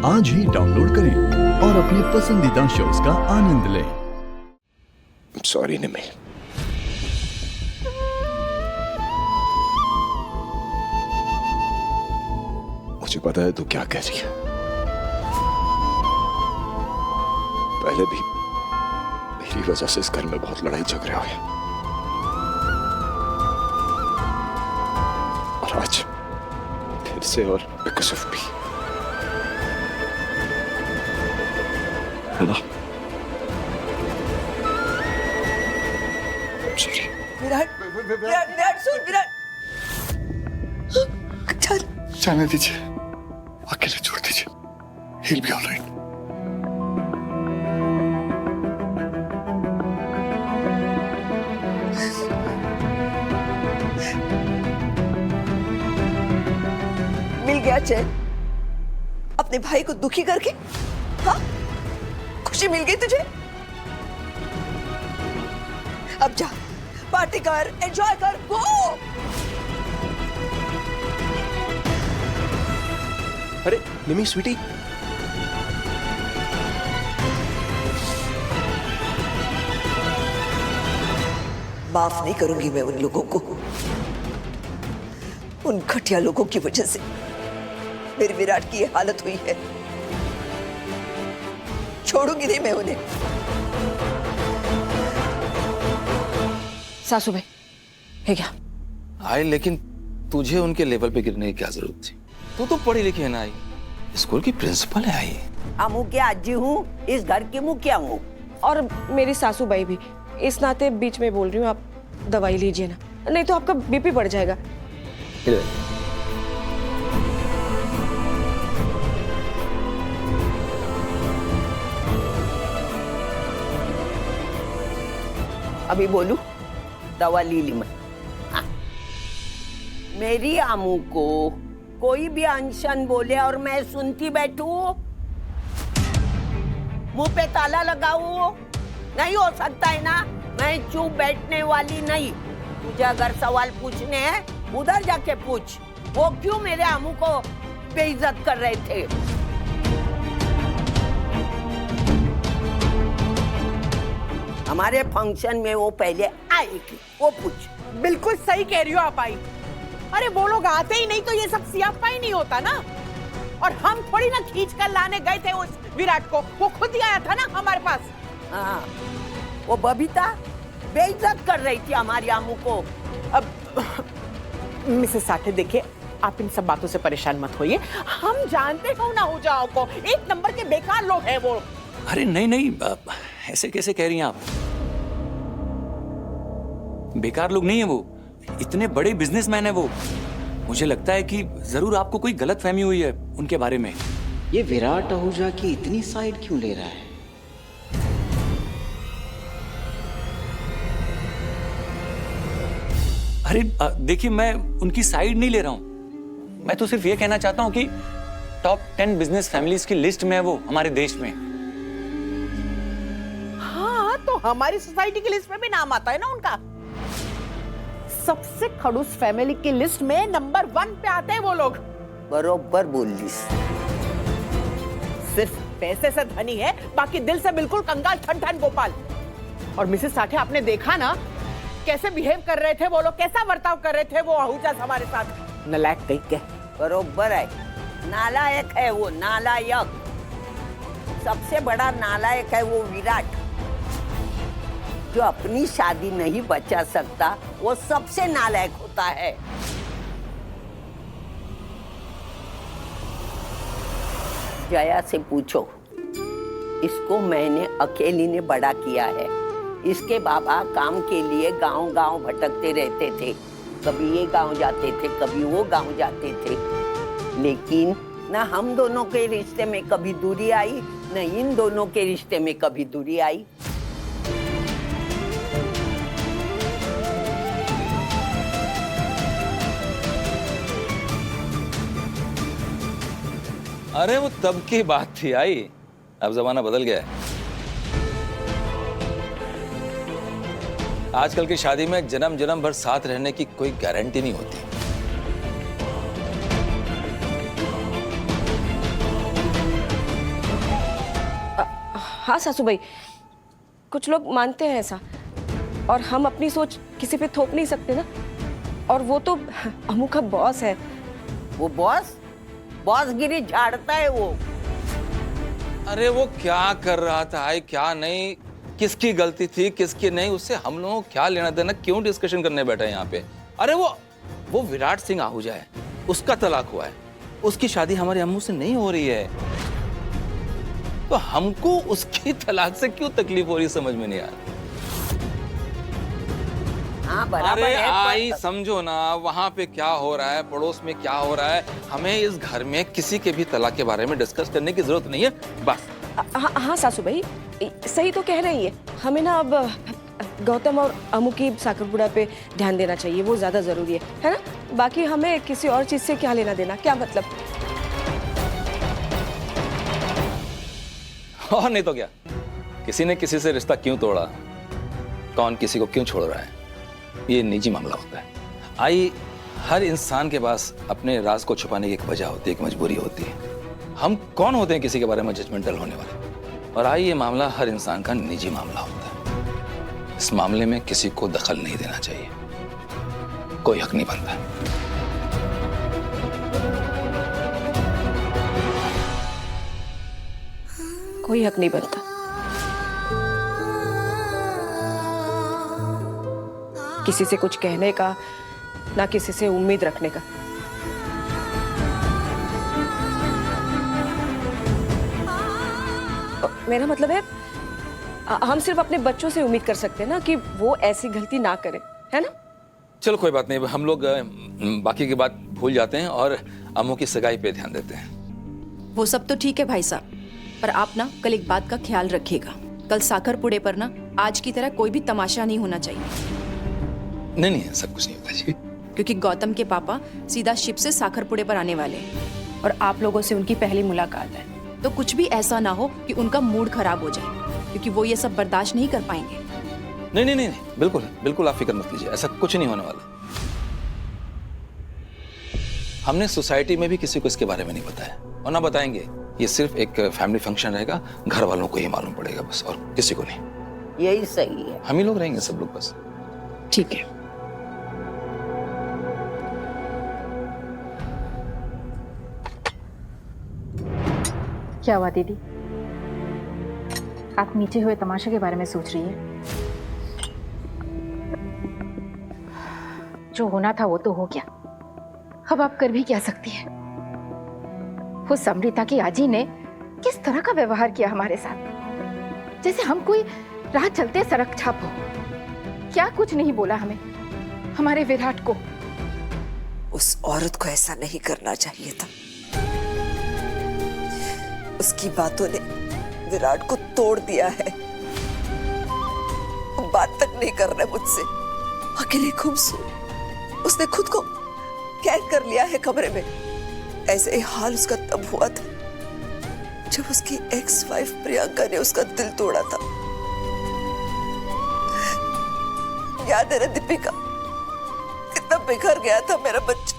आज ही डाउनलोड करें और अपने पसंदीदा शोज का आनंद लें। सॉरी निमी, मुझे पता है तू क्या कह रही है। पहले भी मेरी वजह से इस घर में बहुत लड़ाई झगड़े हुए हैं और आज फिर से, और बिकॉज ऑफ मी, है ना? सॉरी। विराट, विराट, विराट, सुन विराट। चल जाने दीजिए, अकेले छोड़ दीजिए। He'll be all right. मिल गया चैन अपने भाई को दुखी करके? हाँ, खुशी मिल गई तुझे? अब जा, पार्टी कर, एंजॉय कर, गो। अरे निमी स्वीटी, माफ नहीं करूंगी मैं उन लोगों को, उन घटिया लोगों की वजह से मेरे विराट की ये हालत हुई है। छोड़ूंगी नहीं मैं उन्हें। सासू भाई है क्या? आई, लेकिन तुझे उनके लेवल पे गिरने की क्या जरूरत थी? तू तो पढ़ी लिखी है ना आई, स्कूल की प्रिंसिपल है आई। अमू के आजी हूँ, इस घर की मुखिया हूँ। और मेरी सासू भाई भी, इस नाते बीच में बोल रही हूँ, आप दवाई लीजिए ना, नहीं तो आपका बीपी बढ़ जाएगा। अभी बोलू, दवा ली मैं। हाँ। मेरी आमू को कोई भी अनशन बोले और मैं सुनती बैठूं, मुंह पे ताला लगाऊं, नहीं हो सकता है ना। मैं चुप बैठने वाली नहीं। तुझे अगर सवाल पूछने हैं उधर जाके पूछ, वो क्यों मेरे आमू को बेइज्जत कर रहे थे। हमारे फंक्शन में वो पहले आएगी, वो पूछ। बिल्कुल सही कह रही हो आप आई। अरे वो लोग आते ही नहीं तो ये सब सियापा ही नहीं होता ना। और हम थोड़ी ना खींच कर लाने गए थे उस विराट को, वो खुद ही आया था ना हमारे पास। हाँ, वो बबीता बेइज्जत कर रही थी हमारी आमू को। अब मिसेस साठे देखिए, आप इन सब बातों से परेशान मत होइए। हम जानते हो ना उजाओ को, एक नंबर के बेकार लोग हैं वो। अरे नहीं नहीं, ऐसे कैसे कह रही हैं आप? बेकार लोग नहीं है वो, इतने बड़े बिजनेसमैन है वो। मुझे लगता है कि जरूर आपको कोई गलतफहमी हुई है उनके बारे में। ये विराट आहूजा की इतनी साइड क्यों ले रहा है? अरे देखिए, मैं उनकी साइड नहीं ले रहा हूं। मैं तो सिर्फ ये कहना चाहता हूं कि टॉप 10 बिजनेस फैमिलीज की लिस्ट में है वो हमारे देश में। हाँ, तो हमारी सोसाइटी की लिस्ट में भी नाम आता है ना उनका। सबसे खड़ूस फैमिली की लिस्ट में नंबर 1 पे आते हैं वो लोग। बरोबर बोली। सिर्फ पैसे से धनी है, बाकी दिल से बिल्कुल कंगाल ठन ठन गोपाल। और मिसेस साठे, आपने देखा ना कैसे बिहेव कर रहे थे वो लोग, कैसा बर्ताव कर रहे थे वो आहूजा हमारे साथ। नलायक कहीं के। बरोबर है, नालायक है वो, नालायक। सबसे बड़ा नालायक है वो विराट, जो अपनी शादी नहीं बचा सकता, वो सबसे नालायक होता है। जया से पूछो, इसको मैंने अकेली ने बड़ा किया है। इसके बाबा काम के लिए गांव-गांव भटकते रहते थे, कभी ये गांव जाते थे, कभी वो गांव जाते थे, लेकिन न हम दोनों के रिश्ते में कभी दूरी आई, न इन दोनों के रिश्ते में कभी दूरी आई। अरे वो तब की बात थी आई, अब जमाना बदल गया है। आजकल की शादी में जन्म जन्म भर साथ रहने की कोई गारंटी नहीं होती। हाँ सासू भाई, कुछ लोग मानते हैं ऐसा, और हम अपनी सोच किसी पे थोप नहीं सकते ना। और वो तो अमू का बॉस है। वो बॉस गिरी झाड़ता है वो। अरे वो क्या कर रहा था, आई क्या नहीं, किसकी गलती थी किसकी नहीं, उससे हम लोगों को क्या लेना देना, क्यों डिस्कशन करने बैठे हैं यहाँ पे। अरे वो विराट सिंह आहूजा है, उसका तलाक हुआ है, उसकी शादी हमारे अम्मू से नहीं हो रही है, तो हमको उसकी तलाक से क्यों तकलीफ हो रही है, समझ में नहीं आ रहा। हाँ बराबर अरे है, आई समझो ना, वहां पे क्या हो रहा है, पड़ोस में क्या हो रहा है, हमें इस घर में किसी के भी तलाक के बारे में डिस्कस करने की जरूरत नहीं है, बस। हाँ सासू भाई, सही तो कह रही है। हमें ना अब गौतम और अमू की साकरपुड़ा पे ध्यान देना चाहिए, वो ज्यादा जरूरी है ना। बाकी हमें किसी और चीज से क्या लेना देना, क्या मतलब। और नहीं तो क्या, किसी ने किसी से रिश्ता क्यों तोड़ा, कौन किसी को क्यों छोड़ रहा है, ये निजी मामला होता है। आई हर इंसान के पास अपने राज को छुपाने की एक वजह होती है, एक मजबूरी होती है। हम कौन होते हैं किसी के बारे में जजमेंटल होने वाले। और आई ये मामला हर इंसान का निजी मामला होता है, इस मामले में किसी को दखल नहीं देना चाहिए, कोई हक नहीं बनता है। कोई हक नहीं बनता। किसी से कुछ कहने का, ना किसी से उम्मीद रखने का। मेरा मतलब है हम सिर्फ अपने बच्चों से उम्मीद कर सकते हैं ना कि वो ऐसी गलती ना करें, है ना। चलो कोई बात नहीं, हम लोग बाकी की बात भूल जाते हैं और अम्मू की सगाई पे ध्यान देते हैं। वो सब तो ठीक है भाई साहब, पर आप ना कल एक बात का ख्याल रखिएगा, कल साकरपुड़े पर ना आज की तरह कोई भी तमाशा नहीं होना चाहिए। नहीं सब कुछ नहीं होता जी, क्योंकि गौतम के पापा सीधा शिप से साकरपुड़े पर आने वाले हैं और आप लोगों से उनकी पहली मुलाकात है, तो कुछ भी ऐसा ना हो कि उनका मूड खराब हो जाए, क्योंकि वो ये सब बर्दाश्त नहीं कर पाएंगे। नहीं, बिल्कुल बिल्कुल आप फिक्र मत कीजिए, ऐसा कुछ नहीं होने वाला। हमने सोसाइटी में भी किसी को इसके बारे में नहीं बताया और ना बताएंगे। ये सिर्फ एक फैमिली फंक्शन रहेगा, घर वालों को ही मालूम पड़ेगा बस, और किसी को नहीं। यही सही है। हम ही लोग रहेंगे, सब लोग बस। ठीक है। क्या हुआ दीदी, आप नीचे हुए तमाशे के बारे में सोच रही है? जो होना था वो तो हो गया, अब आप कर भी क्या सकती है। उस अमृता की आजी ने किस तरह का व्यवहार किया हमारे साथ, जैसे हम कोई राह चलते सड़क छाप हो। क्या कुछ नहीं बोला हमें, हमारे विराट को। उस औरत को ऐसा नहीं करना चाहिए था। उसकी बातों ने विराट को तोड़ दिया है। वो बात तक नहीं कर रहा मुझसे, अकेले खूबसूरत। उसने खुद को कैद कर लिया है कमरे में। ऐसे ही हाल उसका तब हुआ था जब उसकी एक्स वाइफ प्रियंका ने उसका दिल तोड़ा था। याद है ना दीपिका, कितना बिखर गया था मेरा बच्चा।